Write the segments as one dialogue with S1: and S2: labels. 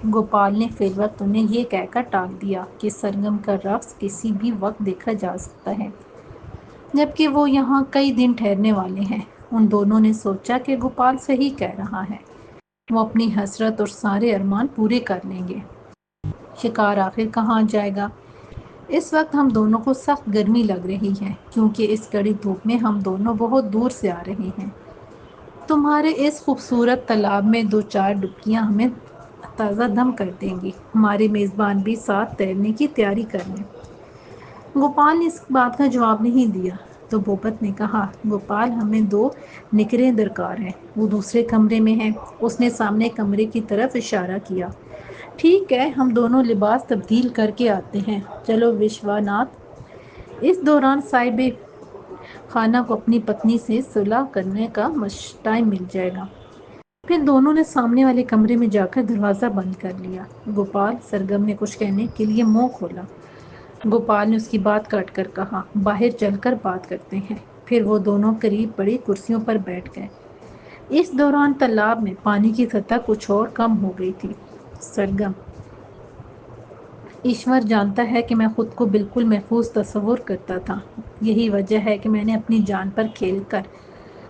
S1: گوپال نے فی الوقت انہیں یہ کہہ کر ٹال دیا کہ سرگم کا رقص کسی بھی وقت دیکھا جا سکتا ہے، جبکہ وہ یہاں کئی دن ٹھہرنے والے ہیں۔ ان دونوں نے سوچا کہ گوپال صحیح کہہ رہا ہے، وہ اپنی حسرت اور سارے ارمان پورے کر لیں گے۔ شکار آخر کہاں جائے گا؟ اس وقت ہم دونوں کو سخت گرمی لگ رہی ہے، کیونکہ اس کڑی دھوپ میں ہم دونوں بہت دور سے آ رہے ہیں۔ تمہارے اس خوبصورت تالاب میں 2-4 ڈبکیاں ہمیں تازہ دم کر دیں گی۔ ہمارے میزبان بھی ساتھ تیرنے کی تیاری کر لیں۔ گوپال نے اس بات کا جواب نہیں دیا تو بھوپت نے کہا، گوپال، ہمیں 2 نکریں درکار ہیں، وہ دوسرے کمرے میں ہیں۔ اس نے سامنے کمرے کی طرف اشارہ کیا۔ ٹھیک ہے، ہم دونوں لباس تبدیل کر کے آتے ہیں۔ چلو وشواناتھ۔ اس دوران صاحب خانہ کو اپنی پتنی سے صلح کرنے کا ٹائم مل جائے گا۔ پھر دونوں نے سامنے والے کمرے میں جا کر دروازہ بند کر لیا۔ گوپال، سرگم نے کچھ کہنے کے لیے منہ کھولا۔ گوپال نے اس کی بات کاٹ کر کہا، باہر چل کر بات کرتے ہیں۔ پھر وہ دونوں قریب پڑی کرسیوں پر بیٹھ گئے۔ اس دوران تالاب میں پانی کی سطح کچھ اور کم ہو گئی تھی۔ سرگم، ایشور جانتا ہے کہ میں خود کو بالکل محفوظ تصور کرتا تھا۔ یہی وجہ ہے کہ میں نے اپنی جان پر کھیل کر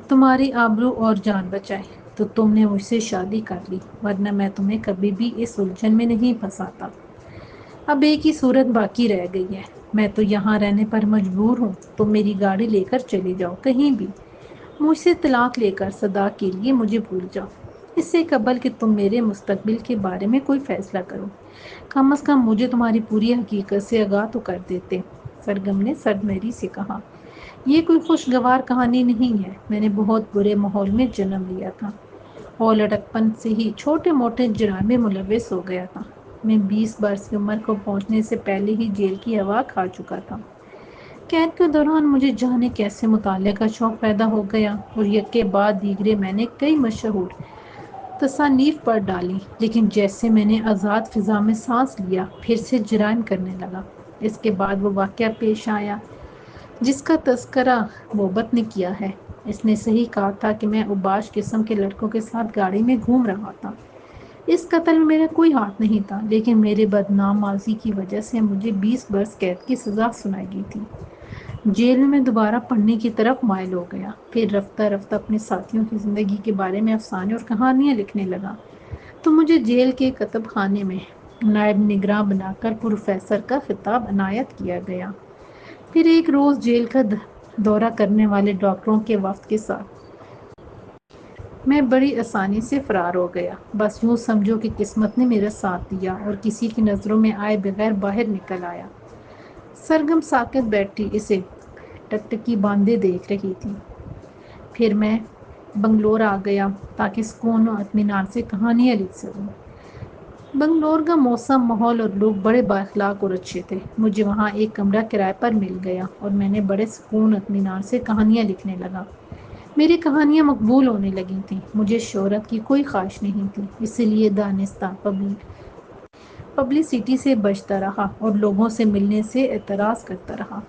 S1: تمہاری آبرو اور جان بچائی، تو تم نے مجھ سے شادی کر لی، ورنہ میں تمہیں کبھی بھی اس الجھن میں نہیں پھنساتا۔ اب ایک ہی صورت باقی رہ گئی ہے، میں تو یہاں رہنے پر مجبور ہوں، تم میری گاڑی لے کر چلے جاؤ کہیں بھی، مجھ سے طلاق لے کر صدا کے لیے مجھے بھول جاؤ، اس سے قبل کہ تم میرے مستقبل کے بارے میں کوئی فیصلہ کرو۔ کم از کم مجھے تمہاری پوری حقیقت سے آگاہ تو کر دیتے۔ سرگم نے سرد سے کہا، یہ کوئی خوشگوار کہانی نہیں ہے، میں نے بہت برے ماحول میں جنم لیا تھا اور لڑکپن سے ہی چھوٹے موٹے جرائم میں ملوث ہو گیا تھا۔ میں 20 برس کی عمر کو پہنچنے سے پہلے ہی جیل کی ہوا کھا چکا تھا۔ قید کے دوران مجھے جانے کیسے مطالعہ کا شوق پیدا ہو گیا اور یکے بعد دیگرے میں نے کئی مشہور تصانیف پڑھ ڈالی، لیکن جیسے میں نے آزاد فضا میں سانس لیا پھر سے جرائم کرنے لگا۔ اس کے بعد وہ واقعہ پیش آیا جس کا تذکرہ بوبت نے کیا ہے۔ اس نے صحیح کہا تھا کہ میں اوباش قسم کے لڑکوں کے ساتھ گاڑی میں گھوم رہا تھا۔ اس قتل میں میرا کوئی ہاتھ نہیں تھا، لیکن میرے بدنام ماضی کی وجہ سے مجھے 20 برس قید کی سزا سنائی گئی تھی۔ جیل میں دوبارہ پڑھنے کی طرف مائل ہو گیا، پھر رفتہ رفتہ اپنے ساتھیوں کی زندگی کے بارے میں افسانے اور کہانیاں لکھنے لگا، تو مجھے جیل کے کتب خانے میں نائب نگراں بنا کر پروفیسر کا خطاب عنایت کیا گیا۔ پھر ایک روز جیل کا دورہ کرنے والے ڈاکٹروں کے وفد کے ساتھ میں بڑی آسانی سے فرار ہو گیا۔ بس یوں سمجھو کہ قسمت نے میرا ساتھ دیا اور کسی کی نظروں میں آئے بغیر باہر نکل آیا۔ سرگم ساکت بیٹھی اسے ٹکٹکی باندھے دیکھ رہی تھی۔ پھر میں بنگلور آ گیا تاکہ سکون و اطمینان سے کہانیاں لکھ سکوں۔ بنگلور کا موسم، ماحول اور لوگ بڑے بااخلاق اور اچھے تھے۔ مجھے وہاں ایک کمرہ کرائے پر مل گیا اور میں نے بڑے سکون و اطمینان سے کہانیاں لکھنے لگا۔ میری کہانیاں مقبول ہونے لگی تھیں۔ مجھے شہرت کی کوئی خواہش نہیں تھی، اس لیے دانستہ پبلسٹی سے بچتا رہا اور لوگوں سے ملنے سے اعتراض کرتا رہا۔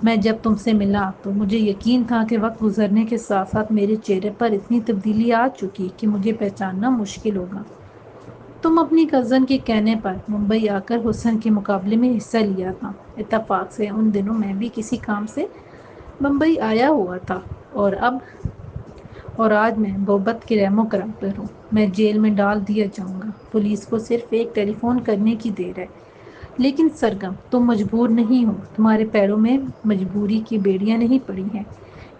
S1: میں جب تم سے ملا تو مجھے یقین تھا کہ وقت گزرنے کے ساتھ ساتھ میرے چہرے پر اتنی تبدیلی آ چکی کہ مجھے پہچاننا مشکل ہوگا۔ تم اپنی کزن کے کہنے پر ممبئی آ کر حسن کے مقابلے میں حصہ لیا تھا۔ اتفاق سے ان دنوں میں بھی کسی کام سے بمبئی آیا ہوا تھا اور آج میں بوبت کے رحم و کرم پر ہوں۔ میں جیل میں ڈال دیا جاؤں گا، پولیس کو صرف ایک ٹیلی فون کرنے کی دیر ہے۔ لیکن سرگم، تم مجبور نہیں ہو، تمہارے پیروں میں مجبوری کی بیڑیاں نہیں پڑی ہیں،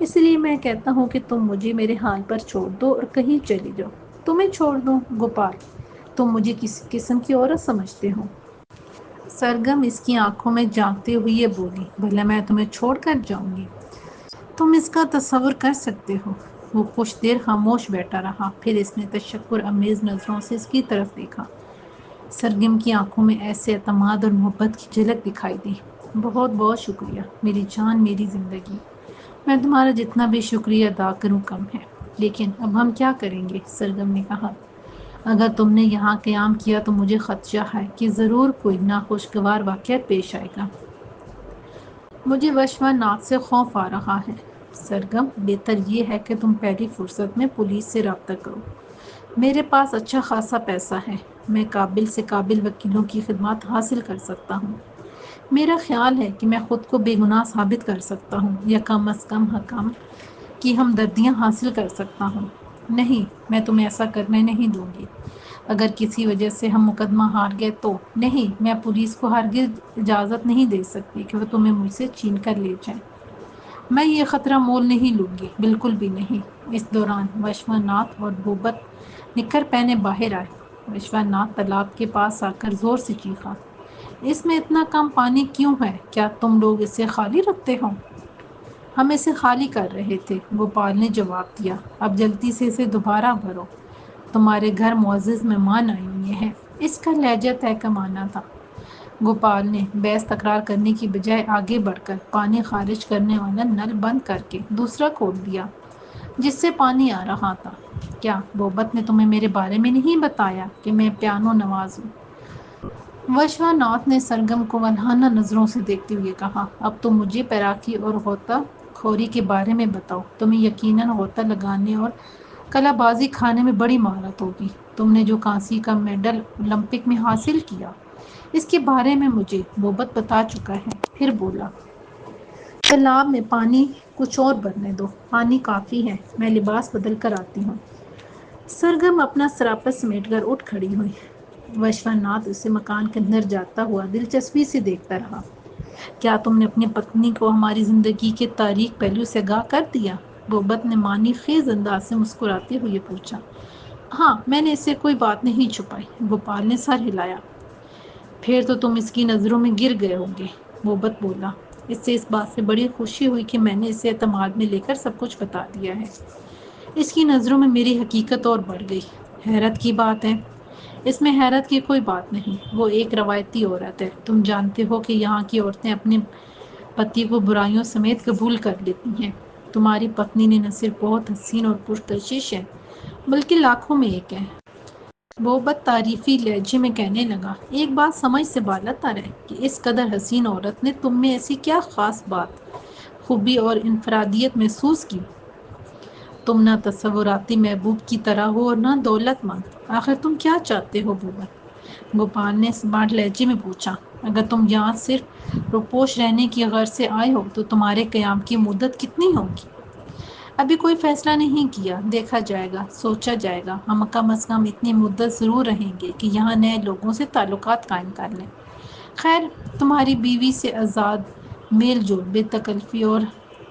S1: اس لیے میں کہتا ہوں کہ تم مجھے میرے حال پر چھوڑ دو اور کہیں چلی جاؤ۔ تمہیں چھوڑ دوں؟ گوپال، تم مجھے کس قسم کی عورت سمجھتے ہو؟ سرگم اس کی آنکھوں میں جھانکتے ہوئے بولی، بھلا میں تمہیں چھوڑ کر جاؤں گی؟ تم اس کا تصور کر سکتے ہو؟ وہ کچھ دیر خاموش بیٹھا رہا، پھر اس نے تشکر آمیز نظروں سے اس کی طرف دیکھا۔ سرگم کی آنکھوں میں ایسے اعتماد اور محبت کی جھلک دکھائی دی۔ بہت بہت شکریہ میری جان، میری زندگی، میں تمہارا جتنا بھی شکریہ ادا کروں کم ہے۔ لیکن اب ہم کیا کریں گے؟ سرگم نے کہا، اگر تم نے یہاں قیام کیا تو مجھے خدشہ ہے کہ ضرور کوئی ناخوشگوار واقعہ پیش آئے گا۔ مجھے وشواناتھ سے خوف آ رہا ہے۔ سرگم، بہتر یہ ہے کہ تم پہلی فرصت میں پولیس سے رابطہ کرو۔ میرے پاس اچھا خاصا پیسہ ہے، میں قابل سے قابل وکیلوں کی خدمات حاصل کر سکتا ہوں۔ میرا خیال ہے کہ میں خود کو بے گناہ ثابت کر سکتا ہوں یا کم از کم حکم کی ہمدردیاں حاصل کر سکتا ہوں۔ نہیں، میں تمہیں ایسا کرنے نہیں دوں گی۔ اگر کسی وجہ سے ہم مقدمہ ہار گئے تو نہیں، میں پولیس کو ہرگز اجازت نہیں دے سکتی کہ وہ تمہیں مجھ سے چھین کر لے جائیں۔ میں یہ خطرہ مول نہیں لوں گی، بالکل بھی نہیں۔ اس دوران وشواناتھ اور بھوبت نکر پہنے باہر آئے۔ وشواناتھ تالاب کے پاس آ کر زور سے چیخا، اس میں اتنا کم پانی کیوں ہے؟ کیا تم لوگ اسے خالی رکھتے ہو؟ ہم اسے خالی کر رہے تھے، گوپال نے جواب دیا۔ اب جلدی سے اسے دوبارہ بھرو، تمہارے گھر معزز مہمان آئے ہوئے ہیں۔ اس کا لہجہ تہکمانا تھا۔ گوپال نے بحث تکرار کرنے کی بجائے آگے بڑھ کر پانی خارج کرنے والا نل بند کر کے دوسرا کھول دیا جس سے پانی آ رہا تھا۔ کیا بھوبت نے تمہیں میرے بارے میں نہیں بتایا کہ میں پیانو نواز ہوں؟ وشواناتھ نے سرگم کو ولہانہ نظروں سے دیکھتے ہوئے کہا، اب تم مجھے پیراکی اور غوطہ خوری کے بارے میں بتاؤ۔ تمہیں یقیناً غوطہ لگانے اور کلا بازی کھانے میں بڑی مہارت ہوگی۔ تم نے جو کانسی کا میڈل اولمپک میں حاصل کیا، اس کے بارے میں مجھے بھوبت بتا چکا ہے۔ پھر بولا، تالاب میں پانی کچھ اور بھرنے دو، پانی کافی ہے، میں لباس بدل کر آتی ہوں۔ سرگم اپنا سراپا سمیٹ کر اٹھ کھڑی ہوئی۔ وشواناتھ اسے مکان کے اندر جاتا ہوا دلچسپی سے دیکھتا رہا۔ کیا تم نے اپنی پتنی کو ہماری زندگی کے تاریک پہلو سے آگاہ کر دیا؟ بھوبت نے معنی خیز انداز سے مسکراتے ہوئے پوچھا۔ ہاں، میں نے اس سے کوئی بات نہیں چھپائی، گوپال نے سر ہلایا۔ پھر تو تم اس کی نظروں میں گر گئے ہوگے، بھوبت بولا۔ اس سے اس بات سے بڑی خوشی ہوئی کہ میں نے اسے اعتماد میں لے کر سب کچھ بتا دیا ہے۔ اس کی نظروں میں میری حقیقت اور بڑھ گئی۔ حیرت کی بات ہے؟ اس میں حیرت کی کوئی بات نہیں، وہ ایک روایتی عورت ہے۔ تم جانتے ہو کہ یہاں کی عورتیں اپنے پتی کو برائیوں سمیت قبول کر لیتی ہیں۔ تمہاری پتنی نے نہ صرف بہت حسین اور پرکشش ہے بلکہ لاکھوں میں ایک ہے۔ بھوبت تعریفی لہجے میں کہنے لگا، ایک بات سمجھ سے بالاتر ہے کہ اس قدر حسین عورت نے تم میں ایسی کیا خاص بات، خوبی اور انفرادیت محسوس کی؟ تم نہ تصوراتی محبوب کی طرح ہو اور نہ دولت مند۔ آخر تم کیا چاہتے ہو بھوبت؟ گوپال نے اسمارٹ لہجے میں پوچھا۔ اگر تم یہاں صرف روپوش رہنے کی غرض سے آئے ہو تو تمہارے قیام کی مدت کتنی ہوگی؟ ابھی کوئی فیصلہ نہیں کیا، دیکھا جائے گا، سوچا جائے گا۔ ہم کم از کم اتنی مدت ضرور رہیں گے کہ یہاں نئے لوگوں سے تعلقات قائم کر لیں۔ خیر، تمہاری بیوی سے آزاد میل جول، بے تکلفی اور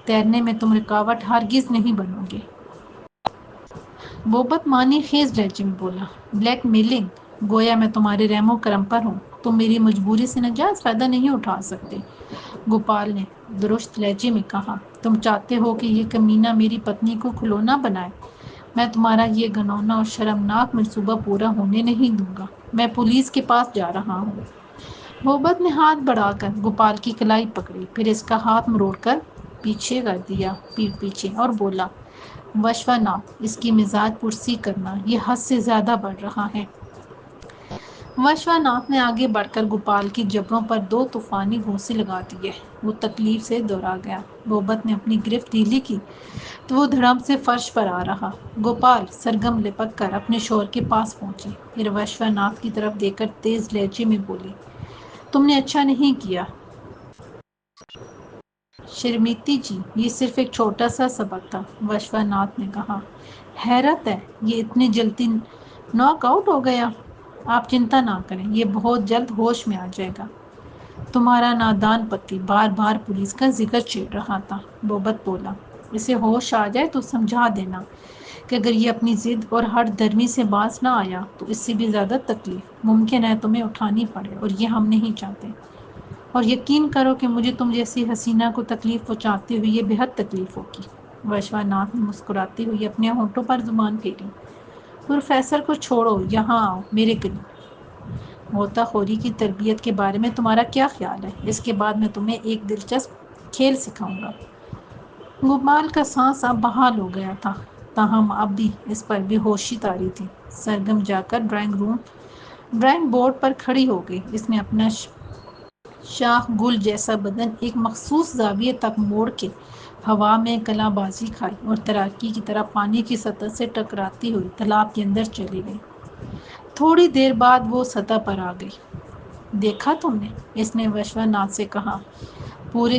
S1: تیرنے میں تم رکاوٹ ہرگز نہیں بنو گے۔ بھوبت معنی خیز لہجے میں بولا، بلیک میلنگ؟ گویا میں تمہارے رحم و کرم پر ہوں، تم میری مجبوری سے ناجائز فائدہ نہیں اٹھا سکتے۔ گوپال نے درست لہجے میں کہا، تم چاہتے ہو کہ یہ کمینہ میری پتنی کو کھلونا بنائے؟ میں تمہارا یہ گھناؤنا اور شرمناک منصوبہ پورا ہونے نہیں دوں گا۔ میں پولیس کے پاس جا رہا ہوں۔ بھوبت نے ہاتھ بڑھا کر گوپال کی کلائی پکڑی، پھر اس کا ہاتھ مروڑ کر پیچھے کر دیا پیچھے اور بولا، وشواناتھ، اس کی مزاج پرسی کرنا یہ حد سے زیادہ بڑھ رہا ہے۔ وشواناتھ نے آگے بڑھ کر گوپال کی جبڑوں پر دو طوفانی گھونسے لگا دیے۔ وہ تکلیف سے دوہرا گیا۔ بھوبت نے اپنی گرفت ڈھیلی کی تو وہ دھڑام سے فرش پر آ رہا۔ گوپال! سرگم لپک کر اپنے شوہر کے پاس پہنچی، پھر وشواناتھ کی طرف دیکھ کر تیز لہجے میں بولی، تم نے اچھا نہیں کیا شریمتی جی، یہ صرف ایک چھوٹا سا سبق تھا، وشواناتھ نے کہا۔ حیرت ہے، یہ اتنی جلدی ناک آؤٹ ہو گیا۔ آپ چنتا نہ کریں، یہ بہت جلد ہوش میں آ جائے گا۔ تمہارا نادان پتی بار بار پولیس کا ذکر چھیڑ رہا تھا، بھوبت بولا۔ اسے ہوش آ جائے تو سمجھا دینا کہ اگر یہ اپنی ضد اور ہٹ درمی سے باز نہ آیا تو اس سے بھی زیادہ تکلیف ممکن ہے تمہیں اٹھانی پڑے، اور یہ ہم نہیں چاہتے۔ اور یقین کرو کہ مجھے تم جیسی حسینہ کو تکلیف پہنچاتے ہوئے یہ بے حد تکلیف ہوگی۔ وشواناتھ نے مسکراتے ہوئے اپنے ہونٹوں پر زبان پھیری۔ پروفیسر کو چھوڑو، یہاں آؤ میرے قریب۔ غوطہ خوری کی تربیت کے بارے میں تمہارا کیا خیال ہے؟ اس کے بعد میں تمہیں ایک دلچسپ کھیل سکھاؤں گا۔ گوپال کا سانس اب بحال ہو گیا تھا، تاہم اب بھی اس پر بے ہوشی طاری تھی۔ سرگم جا کر ڈرائنگ بورڈ پر کھڑی ہو گئی۔ اس نے اپنا شاخ گل جیسا بدن ایک مخصوص زاویے تک موڑ کے ہوا میں کلا بازی کھائی اور تیراکی کی طرح پانی کی سطح سے ٹکراتی ہوئی تالاب کے اندر چلی گئی۔ تھوڑی دیر بعد وہ سطح پر آ گئی۔ دیکھا تم نے؟ اس نے وشوا ناتھ سے کہا۔ پورے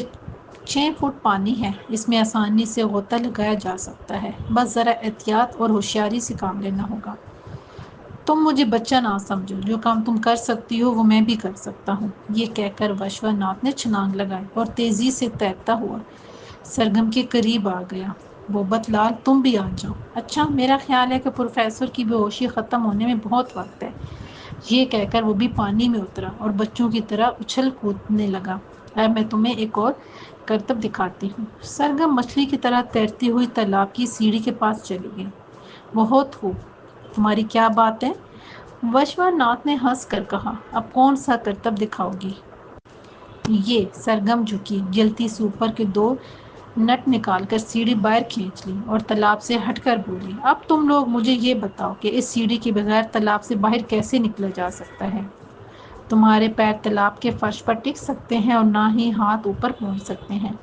S1: 6 فٹ پانی ہے، اس میں آسانی سے غوطہ لگایا جا سکتا ہے، بس ذرا احتیاط اور ہوشیاری سے کام لینا ہوگا۔ تم مجھے بچہ نہ سمجھو، جو کام تم کر سکتی ہو وہ میں بھی کر سکتا ہوں۔ یہ کہہ کر وشوا ناتھ نے چھلانگ لگائی اور تیزی سے تیرتا ہوا سرگم کے قریب آ گیا۔ بوبت لال تم بھی آ جاؤ۔ اچھا، میرا خیال ہے کہ پروفیسر کی بے ہوشی ختم ہونے میں بہت وقت ہے۔ یہ کہہ کر وہ بھی پانی میں اترا اور بچوں کی طرح اچھل کودنے لگا۔ اب میں تمہیں ایک اور کرتب دکھاتی ہوں۔ سرگم مچھلی کی طرح تیرتی ہوئی تالاب کی سیڑھی کے پاس چلی گئی۔ بہت خوب، تمہاری کیا بات ہے؟ وشوا ناتھ نے ہنس کر کہا۔ اب کون سا کرتب دکھاؤ گی؟ یہ سرگم جھکی، جلتی سے اوپر کے 2 نٹ نکال کر سیڑھی باہر کھینچ لی اور تالاب سے ہٹ کر بولی، اب تم لوگ مجھے یہ بتاؤ کہ اس سیڑھی کے بغیر تالاب سے باہر کیسے نکلا جا سکتا ہے؟ تمہارے پیر تالاب کے فرش پر ٹک سکتے ہیں اور نہ ہی ہاتھ اوپر پہنچ سکتے ہیں۔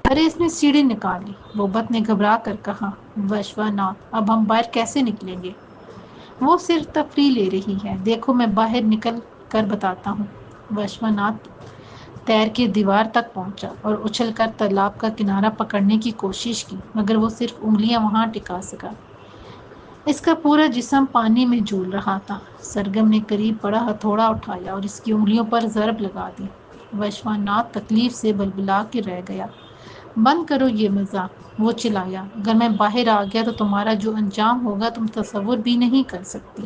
S1: ارے اس نے سیڑھی نکالی، بوبت نے گھبرا کر کہا۔ وشوا ناتھ اب ہم باہر کیسے نکلیں گے؟ وہ صرف تفریح لے رہی ہے، دیکھو میں باہر نکل کر بتاتا ہوں۔ وشوا ناتھ تیر کے دیوار تک پہنچا اور اچھل کر تالاب کا کنارہ پکڑنے کی کوشش کی، مگر وہ صرف انگلیاں وہاں ٹکا سکا۔ اس کا پورا جسم پانی میں جھول رہا تھا۔ سرگم نے قریب پڑا ہتھوڑا اٹھایا اور اس کی انگلیوں پر ضرب لگا دی۔ وشوا ناتھ تکلیف سے بلبلا کے رہ گیا۔ بند کرو یہ مذاق، وہ چلایا، اگر میں باہر آ گیا تو تمہارا جو انجام ہوگا تم تصور بھی نہیں کر سکتی۔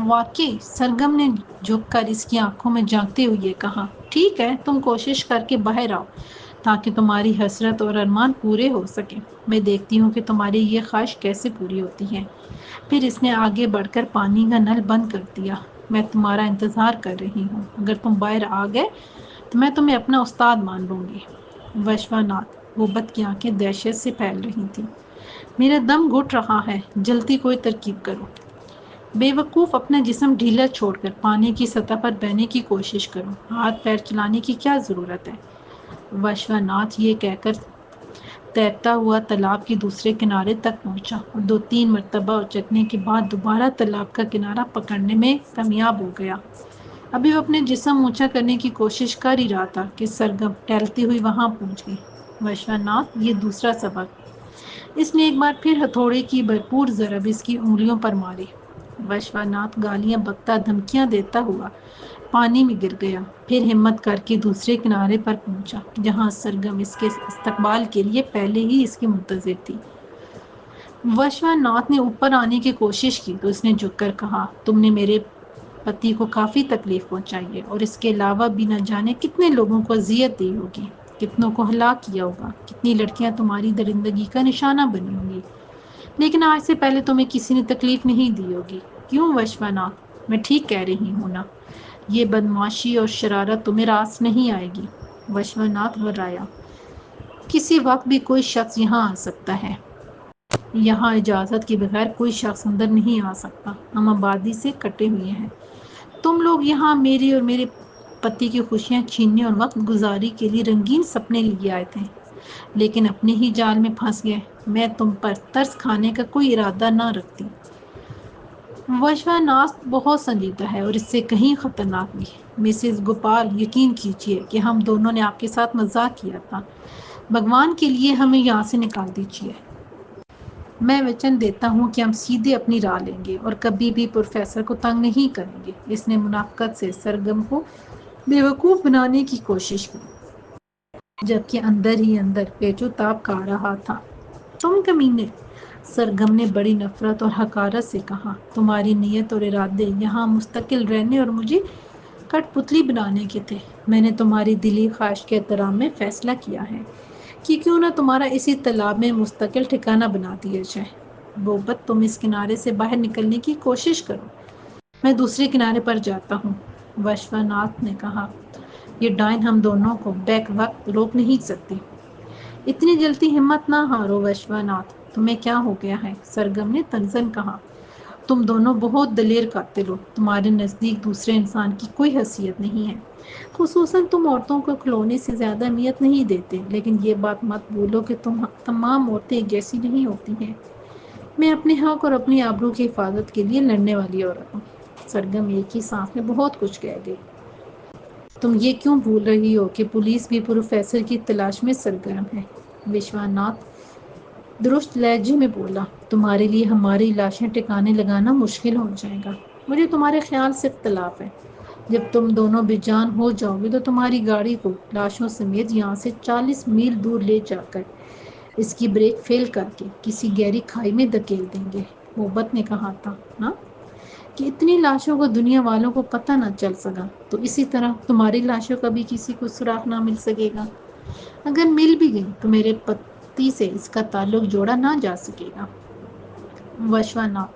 S1: واقعی؟ سرگم نے جھک کر اس کی آنکھوں میں جھانکتے ہوئے کہا۔ ٹھیک ہے، تم کوشش کر کے باہر آؤ تاکہ تمہاری حسرت اور ارمان پورے ہو سکیں۔ میں دیکھتی ہوں کہ تمہاری یہ خواہش کیسے پوری ہوتی ہے۔ پھر اس نے آگے بڑھ کر پانی کا نل بند کر دیا۔ میں تمہارا انتظار کر رہی ہوں، اگر تم باہر آ گئے تو میں تمہیں اپنا استاد مان لوں گی۔ وشوا ناتھ، بوبت کی آنکھیں دہشت سے پھیل رہی تھیں۔ میرا دم گھٹ رہا ہے، جلدی کوئی ترکیب کرو۔ بے وقوف، اپنا جسم ڈھیلا چھوڑ کر پانی کی سطح پر بہنے کی کوشش کرو، ہاتھ پیر چلانے کی کیا ضرورت ہے؟ وشوا ناتھ یہ کہہ کر تیرتا ہوا تالاب کے دوسرے کنارے تک پہنچا اور 2-3 مرتبہ اچکنے کے بعد دوبارہ تالاب کا کنارہ پکڑنے میں کامیاب ہو گیا۔ ابھی وہ اپنے جسم اونچا کرنے کی کوشش کر ہی رہا تھا کہ سرگم ٹہلتی ہوئی وہاں پہنچ گئی۔ وشوا ناتھ، یہ دوسرا سبق۔ اس نے ایک بار پھر ہتھوڑے کی بھرپور ضرب اس کی انگلیوں پر ماری۔ وشوا ناتھ گالیاں بکتا، دھمکیاں دیتا ہوا پانی میں گر گیا، پھر ہمت کر کے دوسرے کنارے پر پہنچا جہاں سرگم اس کے استقبال کے لیے پہلے ہی اس کی منتظر تھی۔ وشوا ناتھ نے اوپر آنے کی کوشش کی تو اس نے جھک کر کہا، تم نے میرے پتی کو کافی تکلیف پہنچائی ہے اور اس کے علاوہ بھی نہ جانے کتنے لوگوں کو اذیت دی ہوگی، کتنوں کو ہلاک کیا ہوگا، کتنی لڑکیاں تمہاری درندگی کا نشانہ بنی ہوں گی، لیکن آج سے پہلے تمہیں کسی نے تکلیف نہیں دی ہوگی۔ کیوں وشوا ناتھ؟ میں ٹھیک کہہ رہی ہوں نا؟ یہ بدمعاشی اور شرارت تمہیں راس نہیں آئے گی۔ وشوا ناتھ وررایا۔ کسی وقت بھی کوئی شخص یہاں آ سکتا ہے۔ یہاں اجازت کے بغیر کوئی شخص اندر نہیں آ سکتا۔ ہم آبادی سے کٹے ہوئے ہیں۔ تم لوگ یہاں میری اور میرے پتی کی خوشیاں چھیننے اور وقت گزاری کے لیے رنگین سپنے لیے آئے تھے، لیکن اپنے ہی جال میں پھنس گئے۔ میں تم پر ترس کھانے کا کوئی ارادہ نہ رکھتی۔ وشوا ناتھ بہت سنجیدہ ہے اور اس سے کہیں خطرناک بھی۔ مسز گوپال، یقین کیجیے کہ ہم دونوں نے آپ کے ساتھ مذاق کیا تھا۔ بھگوان کے لیے ہمیں یہاں سے نکال دیجیے۔ میں وچن دیتا ہوں کہ ہم سیدھے اپنی راہ لیں گے اور کبھی بھی پروفیسر کو تنگ نہیں کریں گے۔ اس نے منافقت سے سرگم کو بے وقوف بنانے کی کوشش کی، جبکہ اندر ہی اندر پیچ و تاب کھا رہا تھا۔ تم کمینے! سرگم نے بڑی نفرت اور حقارت سے کہا۔ تمہاری نیت اور ارادے یہاں مستقل رہنے اور مجھے کٹ پتلی بنانے کے تھے۔ میں نے تمہاری دلی خواہش کے احترام میں فیصلہ کیا ہے کہ کیوں نہ تمہارا اسی تالاب میں مستقل ٹھکانہ بنا دیا جائے۔ بوبت، تم اس کنارے سے باہر نکلنے کی کوشش کرو، میں دوسرے کنارے پر جاتا ہوں۔ وشوا ناتھ نے کہا، یہ ڈائن ہم دونوں کو بیک وقت روک نہیں سکتی۔ اتنی جلدی ہمت نہ ہارو وشوا ناتھ، تمہیں کیا ہو گیا ہے؟ سرگم نے تنزن کہا۔ تم دونوں بہت دلیر قاتل ہو، تمہارے نزدیک دوسرے انسان کی کوئی حیثیت نہیں ہے، خصوصاً تم عورتوں کو کھلونے سے زیادہ اہمیت نہیں دیتے، لیکن یہ بات مت بھولو کہ تم تمام عورتیں ایک جیسی نہیں ہوتی ہیں۔ میں اپنے حق اور اپنی آبرو کی حفاظت کے لیے لڑنے والی عورت ہوں۔ سرگم ایک ہی سانس میں بہت کچھ کہہ گئی۔ تم یہ کیوں بھول رہی ہو کہ پولیس بھی پروفیسر کی تلاش میں سرگرم ہے؟ وشواناتھ درست لہجے میں بولا، تمہارے لیے ہماری لاشیں ٹھکانے لگانا مشکل ہو جائے گا۔ مجھے تمہارے خیال سے اختلاف ہے۔ جب تم دونوں بے جان ہو جاؤ گے تو تمہاری گاڑی کو لاشوں سمیت یہاں سے 40 میل دور لے جا کر اس کی بریک فیل کر کے کسی گہری کھائی میں دھکیل دیں گے۔ محبت نے کہا تھا نا کہ اتنی لاشوں کو دنیا والوں کو پتہ نہ چل سکا، تو اسی طرح تمہاری لاشوں کا بھی کسی کو سراغ نہ مل سکے گا۔ اگر مل بھی گئی تو میرے پتی سے اس کا تعلق جوڑا نہ جا سکے گا۔ وشواناتھ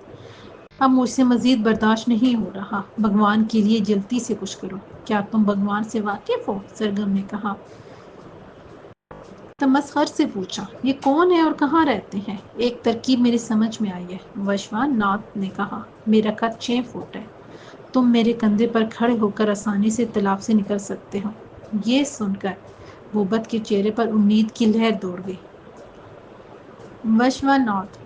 S1: اب مجھ سے مزید برداشت نہیں ہو رہا، بھگوان کے لیے جلدی سے کچھ کرو۔ کیا تم بھگوان سے واقف ہو؟ سرگم نے کہا۔ تمسخر سے پوچھا، یہ کون ہے اور کہاں رہتے ہیں؟ ایک ترکیب میری سمجھ میں آئی ہے، وشواناتھ نے کہا، میرا قد 6 فٹ ہے، تم میرے کندھے پر کھڑے ہو کر آسانی سے تالاب سے نکل سکتے ہو۔ یہ سن کر بھوبت کے چہرے پر امید کی لہر دوڑ گئی۔ وشواناتھ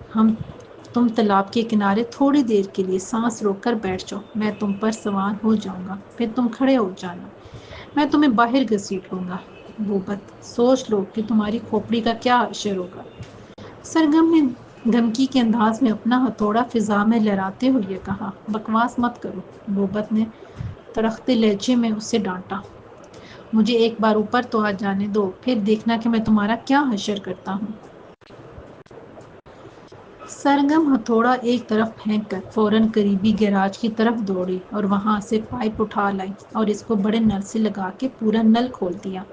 S1: تم تالاب کے کنارے تھوڑی دیر کے لیے سانس روک کر بیٹھ جاؤ، میں تم پر سوار ہو جاؤں گا، پھر تم کھڑے ہو جانا، میں تمہیں باہر گھسیٹ لوں گا۔ بھوبت سوچ لو کہ تمہاری کھوپڑی کا کیا حشر ہوگا۔ سرگم نے دھمکی کے انداز میں اپنا ہتھوڑا فضا میں لہراتے ہوئے کہا، بکواس مت کرو۔ بھوبت نے تڑختے لہجے میں اسے ڈانٹا، مجھے ایک بار اوپر تو آ جانے دو، پھر دیکھنا کہ میں تمہارا کیا حشر کرتا ہوں۔ سرگم ہتھوڑا ایک طرف پھینک کر فوراً قریبی گیراج کی طرف دوڑی اور وہاں سے پائپ اٹھا لائی اور اس کو بڑے نل سے لگا کے پورا نل کھول دیا۔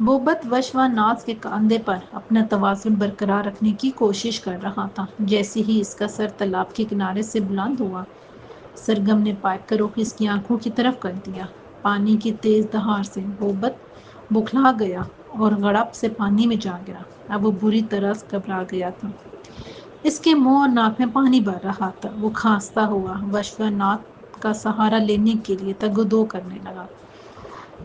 S1: بھوبت وشواناتھ کے کندھے پر اپنا توازن برقرار رکھنے کی کوشش کر رہا تھا۔ جیسے ہی اس کا سر تالاب کے کنارے سے بلند ہوا، سرگم نے پائپ کا رخ اس کی آنکھوں کی طرف کر دیا۔ پانی کی تیز دھار سے بھوبت بوکھلا گیا اور گڑپ سے پانی میں جا گرا۔ اب وہ بری طرح گھبرا گیا تھا، اس کے منہ اور ناک میں پانی بھر رہا تھا۔ وہ کھانستا ہوا وشواناتھ کا سہارا لینے کے لیے تگ و دو کرنے لگا،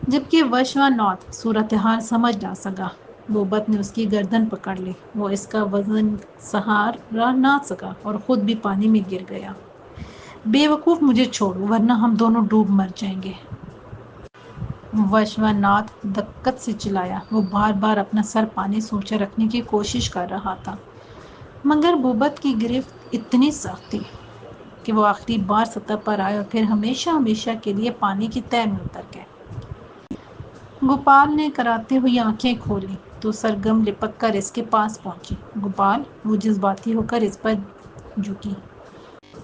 S1: جبکہ وشواناتھ صورتحال سمجھ نہ سکا۔ بھوبت نے اس کی گردن پکڑ لی، وہ اس کا وزن سہارا نہ سکا اور خود بھی پانی میں گر گیا۔ بے وقوف، مجھے چھوڑو ورنہ ہم دونوں ڈوب مر جائیں گے، وشواناتھ دقت سے چلایا۔ وہ بار بار اپنا سر پانی سے اونچا رکھنے کی کوشش کر رہا تھا، مگر بھوبت کی گرفت اتنی سخت تھی کہ وہ آخری بار سطح پر آئے اور پھر ہمیشہ ہمیشہ کے لیے پانی کی تہہ میں اتر گئے۔ گوپال نے کراتے ہوئی آنکھیں کھولیں تو سرگم لپک کر اس کے پاس پہنچی۔ گوپال، وہ جذباتی ہو کر اس پر جھکی۔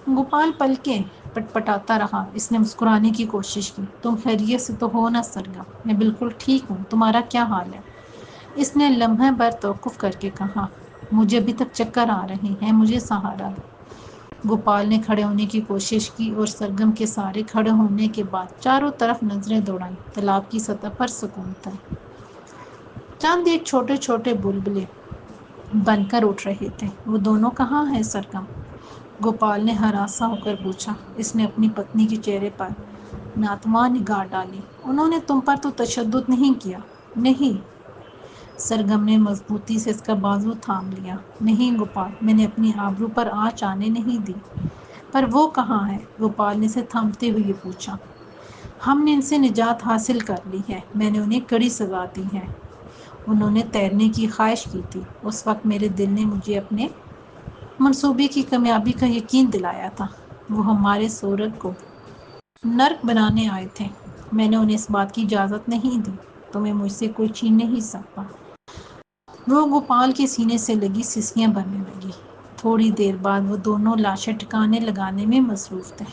S1: گوپال پلکیں پٹپٹاتا رہا۔ اس نے مسکرانے کی کوشش کی، تم خیریت سے تو ہو نا سرگم؟ میں بالکل ٹھیک ہوں، تمہارا کیا حال ہے؟ اس نے لمحہ بھر توقف کر کے کہا، مجھے ابھی تک چکر آ رہے ہیں، مجھے سہارا دو۔ گوپال نے کھڑے ہونے کی کوشش کی اور سرگم کے سارے کھڑے ہونے کے بعد چاروں طرف نظریں دوڑائیں۔ تالاب کی سطح پر سکون تھا، چند ایک چھوٹے چھوٹے بلبلے بن کر اٹھ رہے تھے۔ وہ دونوں کہاں ہیں سرگم؟ گوپال نے ہراساں ہو کر پوچھا۔ اس نے اپنی پتنی کے چہرے پر ناتواں نگاہ ڈالی۔ انہوں نے تم پر تو تشدد نہیں کیا؟ نہیں۔ سرگم نے مضبوطی سے اس کا بازو تھام لیا۔ نہیں گوپال، میں نے اپنی آبرو پر آنچ آنے نہیں دی۔ پر وہ کہاں ہے؟ گوپال نے اسے تھامتے ہوئے پوچھا۔ ہم نے ان سے نجات حاصل کر لی ہے، میں نے انہیں کڑی سزا دی ہے۔ انہوں نے تیرنے کی خواہش کی تھی، اس وقت میرے دل نے مجھے اپنے منصوبے کی کامیابی کا یقین دلایا تھا۔ وہ ہمارے سورگ کو نرک بنانے آئے تھے، میں نے انہیں اس بات کی اجازت نہیں دی، تمہیں مجھ سے کوئی چھین نہیں سکتا۔ وہ گوپال کے سینے سے لگی سسکیاں بھرنے لگی۔ تھوڑی دیر بعد وہ دونوں لاشیں ٹھکانے لگانے میں مصروف تھے۔